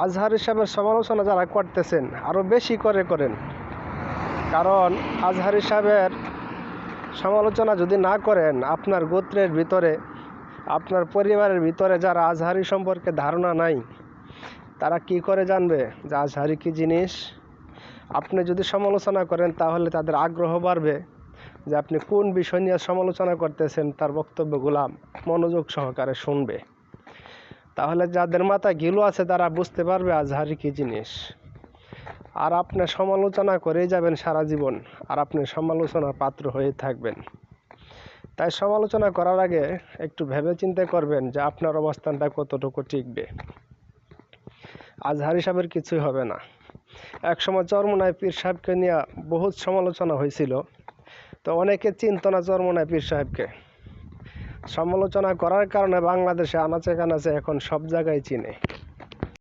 আজহারী সাহেবের সমালোচনা যারা করতেছেন আরও বেশি করেন, কারণ আজহারী সাহেবের সমালোচনা যদি না করেন, আপনার গোত্রের ভিতরে, আপনার পরিবারের ভিতরে যারা আজহারী সম্পর্কে ধারণা নাই তারা কি করে জানবে যে আজহারী কী জিনিস? আপনি যদি সমালোচনা করেন তাহলে তাদের আগ্রহ বাড়বে যে আপনি কোন বিষয় নিয়ে সমালোচনা করতেছেন, তার বক্তব্যগুলো মনোযোগ সহকারে শুনবে। তাহলে যাদের মাথায় ঘিলু আছে তারা বুঝতে পারবে আজহারী কী জিনিস। আর আপনি সমালোচনা করেই যাবেন সারা জীবন, আর আপনি সমালোচনার পাত্র হয়ে থাকবেন। তাই সমালোচনা করার আগে একটু ভেবে চিন্তা করবেন যে আপনার অবস্থানটা কতটুকু টিকবে। আজহারী সাহেবের কিছুই হবে না। একসময় চরমোনাই পীর সাহেবকে নিয়ে বহুত সমালোচনা হয়েছিল, তো অনেকে চিনত না চরমোনাই পীর সাহেবকে। সমালোচনা করার কারণে বাংলাদেশে আনাচে কানাচে এখন সব জায়গায় চিনে।